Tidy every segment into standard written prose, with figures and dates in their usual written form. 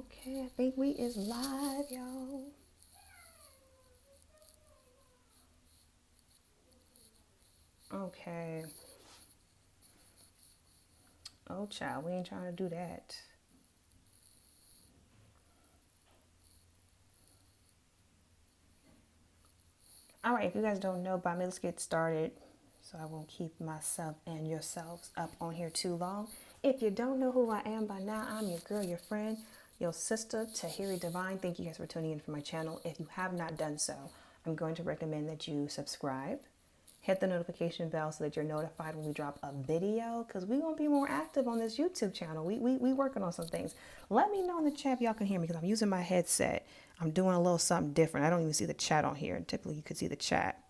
Okay, I think we is live, y'all. Okay. Oh, child, we ain't trying to do that. All right, if you guys don't know about me, let's get started so I won't keep myself and yourselves up on here too long. If you don't know who I am by now, I'm your girl, your friend, your sister, Tahiri Divine. Thank you guys for tuning in for my channel. If you have not done so, I'm going to recommend that you subscribe. Hit the notification bell so that you're notified when we drop a video, because we're going to be more active on this YouTube channel. We working on some things. Let me know in the chat if y'all can hear me, because I'm using my headset. I'm doing a little something different. I don't even see the chat on here. Typically you could see the chat.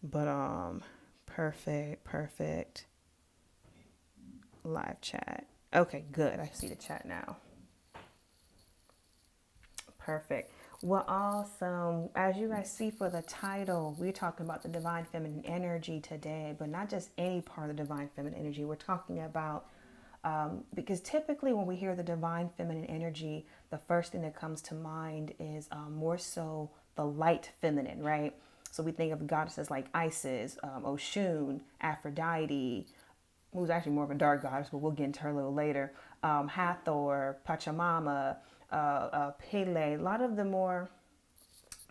But perfect. Live chat. Okay, good. I see the chat now. Perfect. Well, awesome. As you guys see for the title, we're talking about the divine feminine energy today, but not just any part of the divine feminine energy. We're talking about, because typically when we hear the divine feminine energy, the first thing that comes to mind is more so the light feminine, right? So we think of goddesses like Isis, Oshun, Aphrodite, who's actually more of a dark goddess, but we'll get into her a little later. Hathor, Pachamama, Pele, a lot of the more,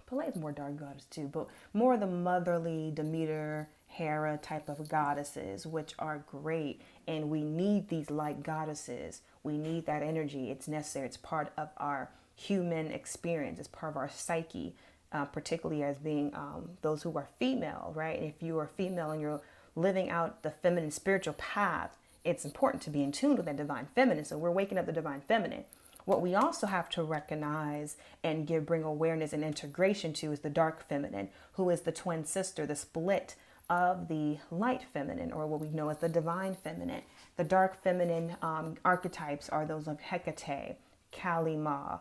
Pele is more dark goddess too, but more of the motherly, Demeter, Hera type of goddesses, which are great. And we need these light goddesses. We need that energy. It's necessary. It's part of our human experience. It's part of our psyche, particularly as being those who are female, right? And if you are female and you're living out the feminine spiritual path, it's important to be in tune with that divine feminine. So we're waking up the divine feminine. What we also have to recognize and bring awareness and integration to is the dark feminine, who is the twin sister, the split of the light feminine, or what we know as the divine feminine. The dark feminine archetypes are those of Hecate, Kali Ma,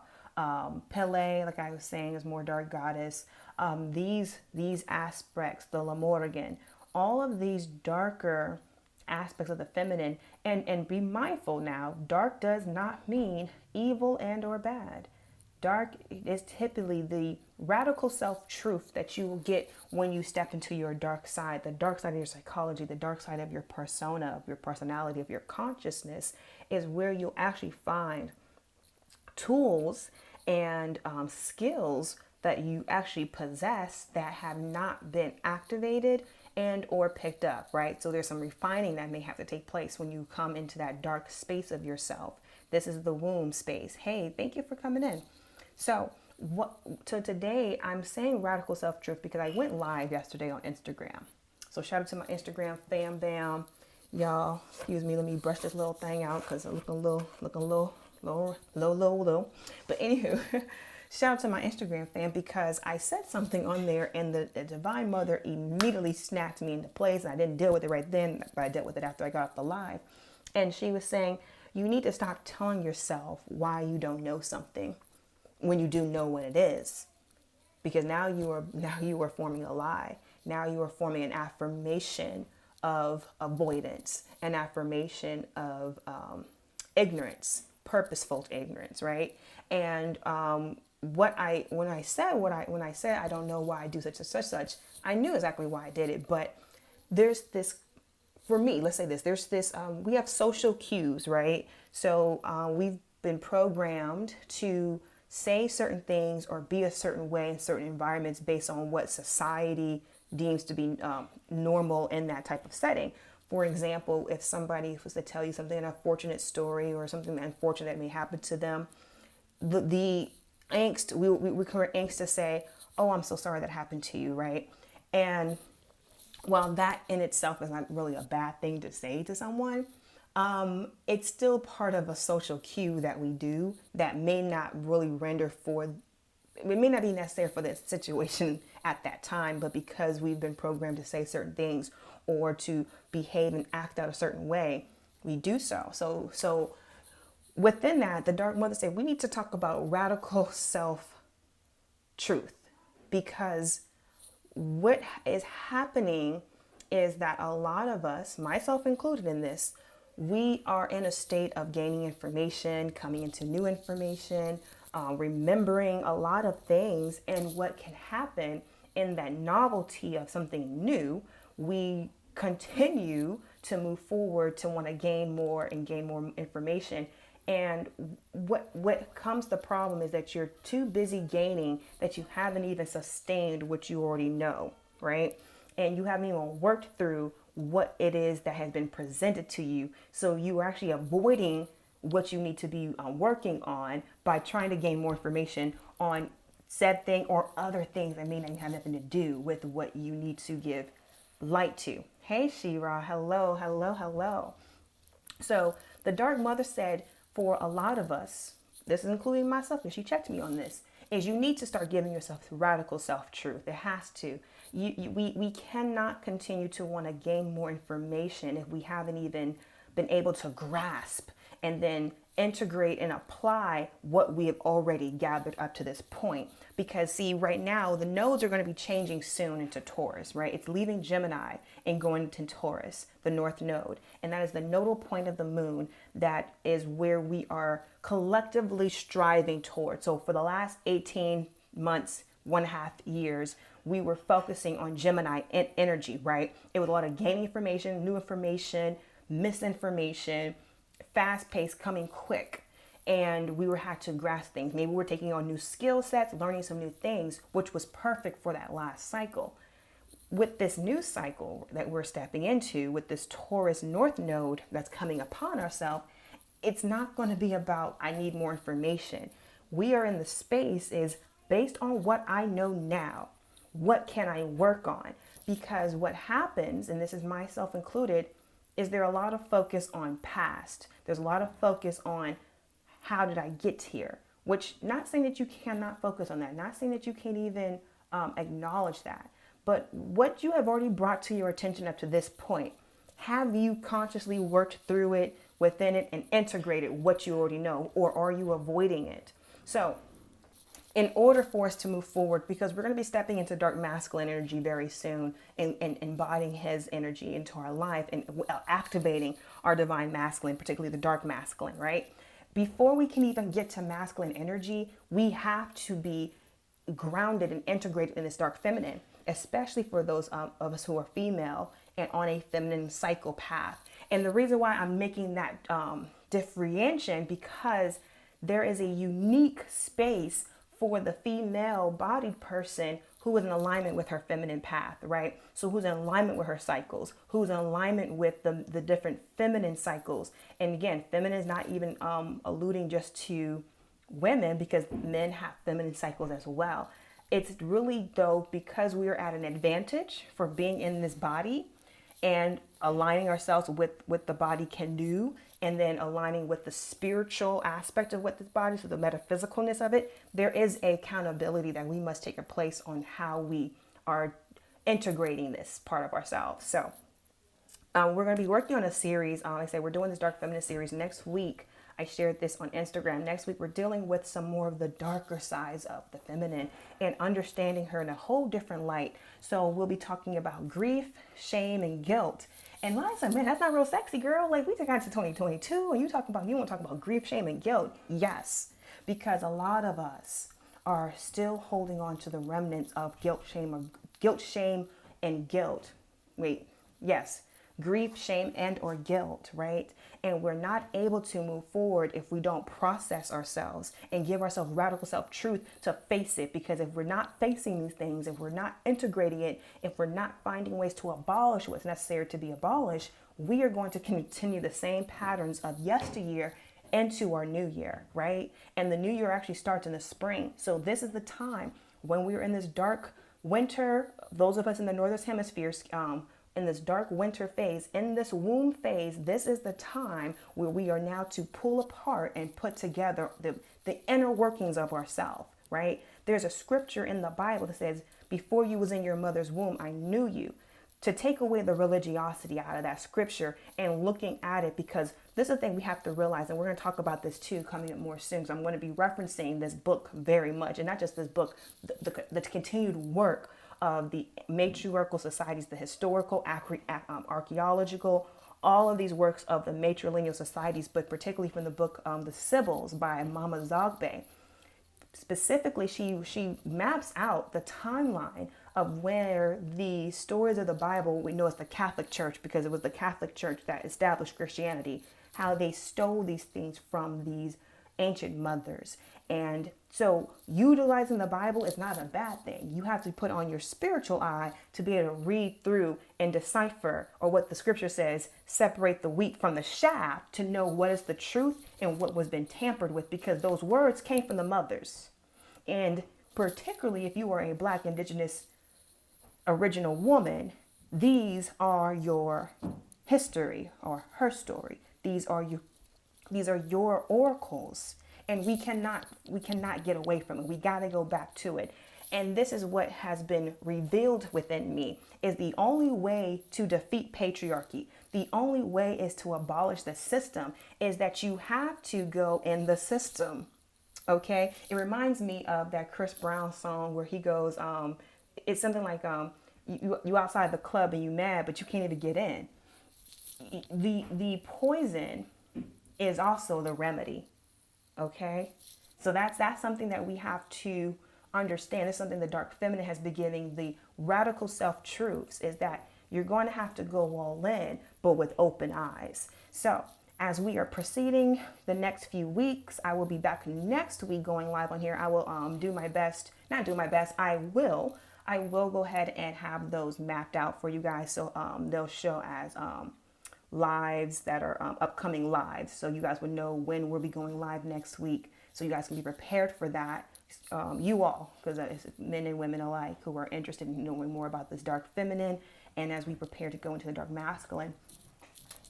Pele, like I was saying, is more dark goddess. These aspects, the Lamorgan, all of these darker aspects of the feminine, and be mindful now, dark does not mean evil and or bad. Dark is typically the radical self-truth that you will get when you step into your dark side, the dark side of your psychology, the dark side of your persona, of your personality, of your consciousness, is where you'll actually find tools and skills that you actually possess that have not been activated and or picked up, right? So there's some refining that may have to take place when you come into that dark space of yourself. This is the womb space. Hey, thank you for coming in. So today I'm saying radical self-truth because I went live yesterday on Instagram. So shout out to my Instagram fam bam. Y'all, excuse me, let me brush this little thing out because I'm looking a little low. But anywho, shout out to my Instagram fan, because I said something on there and the Divine Mother immediately snapped me into place. And I didn't deal with it right then, but I dealt with it after I got off the live. And she was saying, you need to stop telling yourself why you don't know something when you do know what it is. Because now you are forming a lie. Now you are forming an affirmation of avoidance, an affirmation of ignorance, purposeful ignorance, right? And when I said I don't know why I do such and such, I knew exactly why I did it. But there's this, for me, let's say this, there's this, we have social cues, right? So we've been programmed to say certain things or be a certain way in certain environments based on what society deems to be normal in that type of setting. For example, if somebody was to tell you something, an unfortunate story or something unfortunate that may happen to them, the angst, we create angst to say, oh, I'm so sorry that happened to you, right? And while that in itself is not really a bad thing to say to someone, it's still part of a social cue that we do that may not really render for, it may not be necessary for the situation at that time, but because we've been programmed to say certain things or to behave and act out a certain way, we do so. So within that, the Dark Mother said, we need to talk about radical self-truth, because what is happening is that a lot of us, myself included in this, we are in a state of gaining information, coming into new information, remembering a lot of things. And what can happen in that novelty of something new, we continue to move forward to want to gain more and gain more information. And what comes the problem is that you're too busy gaining that you haven't even sustained what you already know, right? And you haven't even worked through what it is that has been presented to you. So you are actually avoiding what you need to be working on by trying to gain more information on said thing or other things that may not have nothing to do with what you need to give light to. Hey, Shira. Hello, hello, hello. So the Dark Mother said, for a lot of us, this is including myself, and she checked me on this, is you need to start giving yourself radical self-truth. It has to. We cannot continue to want to gain more information if we haven't even been able to grasp and then integrate and apply what we have already gathered up to this point. Because see, right now, the nodes are going to be changing soon into Taurus, right? It's leaving Gemini and going to Taurus, the North Node. And that is the nodal point of the moon. That is where we are collectively striving towards. So for the last 18 months, 1.5 years, we were focusing on Gemini energy, right? It was a lot of gaining information, new information, misinformation, fast paced, coming quick. And we had to grasp things. Maybe we're taking on new skill sets, learning some new things, which was perfect for that last cycle. With this new cycle that we're stepping into, with this Taurus North Node that's coming upon ourselves, it's not going to be about, I need more information. We are in the space is based on what I know now. What can I work on? Because what happens, and this is myself included, is there a lot of focus on past. There's a lot of focus on how did I get here? Which, not saying that you cannot focus on that, not saying that you can't even acknowledge that. But what you have already brought to your attention up to this point, have you consciously worked through it, within it, and integrated what you already know? Or are you avoiding it? So in order for us to move forward, because we're going to be stepping into dark masculine energy very soon and embodying his energy into our life and activating our divine masculine, particularly the dark masculine, right? Before we can even get to masculine energy, we have to be grounded and integrated in this dark feminine, especially for those of us who are female and on a feminine cycle path. And the reason why I'm making that differentiation, because there is a unique space for the female bodied person who is in alignment with her feminine path, right? So who's in alignment with her cycles, who's in alignment with the different feminine cycles. And again, feminine is not even alluding just to women, because men have feminine cycles as well. It's really though, because we are at an advantage for being in this body and aligning ourselves with what the body can do, and then aligning with the spiritual aspect of what this body, so the metaphysicalness of it, there is a accountability that we must take a place on how we are integrating this part of ourselves. So we're going to be working on a series. Like I said, we're doing this Dark Feminine series next week. I shared this on Instagram. Next week, we're dealing with some more of the darker sides of the feminine and understanding her in a whole different light. So we'll be talking about grief, shame, and guilt. And I said, man, that's not real sexy, girl. Like, we took out to 2022 and you want to talk about grief, shame, and guilt. Yes, because a lot of us are still holding on to the remnants of guilt, shame, and guilt. Wait, yes. Grief, shame, and or guilt, right? And we're not able to move forward if we don't process ourselves and give ourselves radical self-truth to face it. Because if we're not facing these things, if we're not integrating it, if we're not finding ways to abolish what's necessary to be abolished, we are going to continue the same patterns of yesteryear into our new year, right? And the new year actually starts in the spring. So this is the time when we're in this dark winter, those of us in the northern hemisphere, in this dark winter phase, in this womb phase, this is the time where we are now to pull apart and put together the inner workings of ourselves, right? There's a scripture in the Bible that says, before you was in your mother's womb, I knew you. To take away the religiosity out of that scripture and looking at it, because this is the thing we have to realize, and we're going to talk about this too coming up more soon. So I'm going to be referencing this book very much, and not just this book, the continued work of the matriarchal societies, the historical, archaeological, all of these works of the matrilineal societies, but particularly from the book The Sibyls by Mama Zogbe. Specifically, she maps out the timeline of where the stories of the Bible, we know it's the Catholic Church because it was the Catholic Church that established Christianity, how they stole these things from these ancient mothers. And so utilizing the Bible is not a bad thing. You have to put on your spiritual eye to be able to read through and decipher, or what the scripture says, separate the wheat from the chaff, to know what is the truth and what was been tampered with, because those words came from the mothers. And particularly if you are a Black, Indigenous, original woman, these are your history or her story. These are your oracles. And we cannot get away from it. We got to go back to it. And this is what has been revealed within me, is the only way to defeat patriarchy. The only way is to abolish the system, is that you have to go in the system. Okay. It reminds me of that Chris Brown song where he goes, it's something like, you outside the club and you mad, but you can't even get in. The poison is also the remedy. Okay, so that's something that we have to understand. It's something the dark feminine has been giving the radical self-truths, is that you're going to have to go all in, but with open eyes. So as we are proceeding the next few weeks, I will be back next week going live on here. I will do my best, not do my best, I will go ahead and have those mapped out for you guys. So they'll show as lives that are upcoming lives, so you guys would know when we'll be going live next week, so you guys can be prepared for that. You all, because it's men and women alike who are interested in knowing more about this dark feminine, and as we prepare to go into the dark masculine,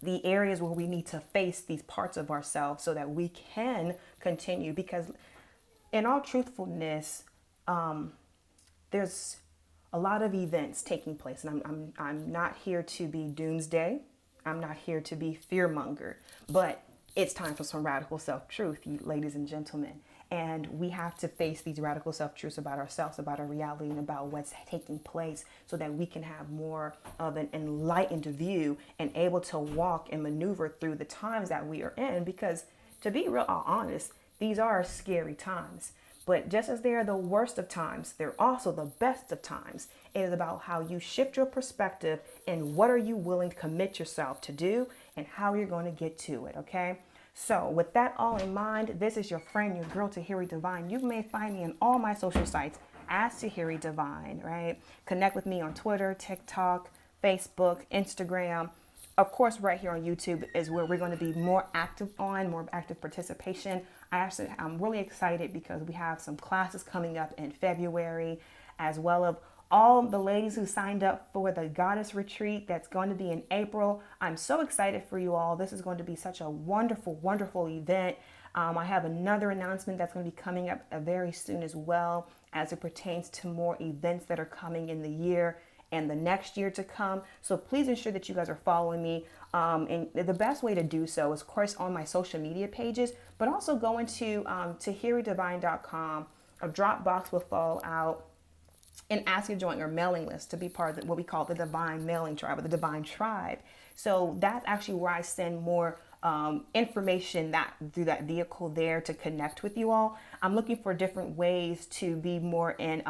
the areas where we need to face these parts of ourselves so that we can continue. Because in all truthfulness, there's a lot of events taking place, and I'm not here to be doomsday. I'm not here to be fearmonger, but it's time for some radical self-truth, you ladies and gentlemen. And we have to face these radical self-truths about ourselves, about our reality, and about what's taking place, so that we can have more of an enlightened view and able to walk and maneuver through the times that we are in. Because to be real honest, these are scary times. But just as they are the worst of times, they're also the best of times. It is about how you shift your perspective and what are you willing to commit yourself to do and how you're going to get to it, okay? So with that all in mind, this is your friend, your girl, Tahiri Divine. You may find me on all my social sites as Tahiri Divine, right? Connect with me on Twitter, TikTok, Facebook, Instagram. Of course, right here on YouTube is where we're going to be more active participation. I'm really excited because we have some classes coming up in February, as well as all the ladies who signed up for the Goddess Retreat that's going to be in April. I'm so excited for you all. This is going to be such a wonderful, wonderful event. I have another announcement that's going to be coming up very soon as well, as it pertains to more events that are coming in the year and the next year to come. So please ensure that you guys are following me. And the best way to do so is, of course, on my social media pages, but also go into tahiridivine.com. A Dropbox will fall out, and ask you to join your mailing list to be part of what we call the Divine Mailing Tribe, or the Divine Tribe. So that's actually where I send more information through that vehicle there to connect with you all. I'm looking for different ways to be more in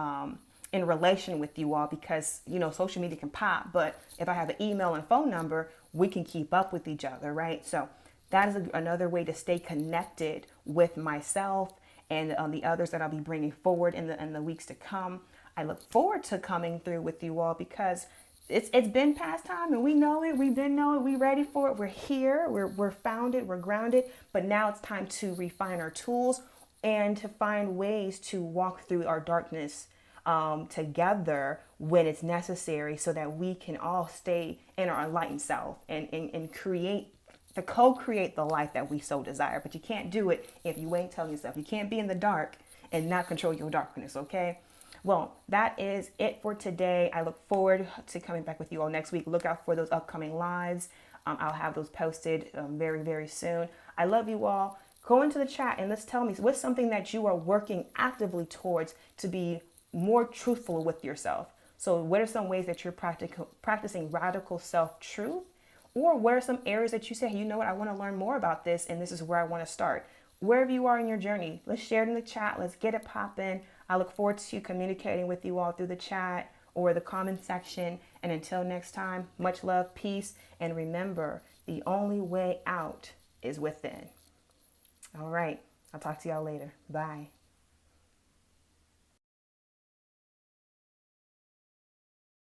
relation with you all, because, you know, social media can pop, but if I have an email and phone number, we can keep up with each other, right? So that is another way to stay connected with myself and the others that I'll be bringing forward in the weeks to come. I look forward to coming through with you all, because it's been past time, and we know it. We've been knowing, we're ready for it. We're here. We're founded. We're grounded. But now it's time to refine our tools and to find ways to walk through our darkness together when it's necessary, so that we can all stay in our enlightened self and co-create the life that we so desire. But you can't do it if you ain't telling yourself. You can't be in the dark and not control your darkness, okay? Well, that is it for today. I look forward to coming back with you all next week. Look out for those upcoming lives. I'll have those posted very, very soon. I love you all. Go into the chat and let's tell me, what's something that you are working actively towards to be more truthful with yourself? So what are some ways that you're practicing radical self-truth, Or what are some areas that you say, hey, you know what, I want to learn more about this, and this is where I want to start. Wherever you are in your journey, let's share it in the chat. Let's get it popping. I look forward to communicating with you all through the chat or the comment section. And until next time, much love, peace, and remember, the only way out is within. All right. I'll talk to y'all later. Bye.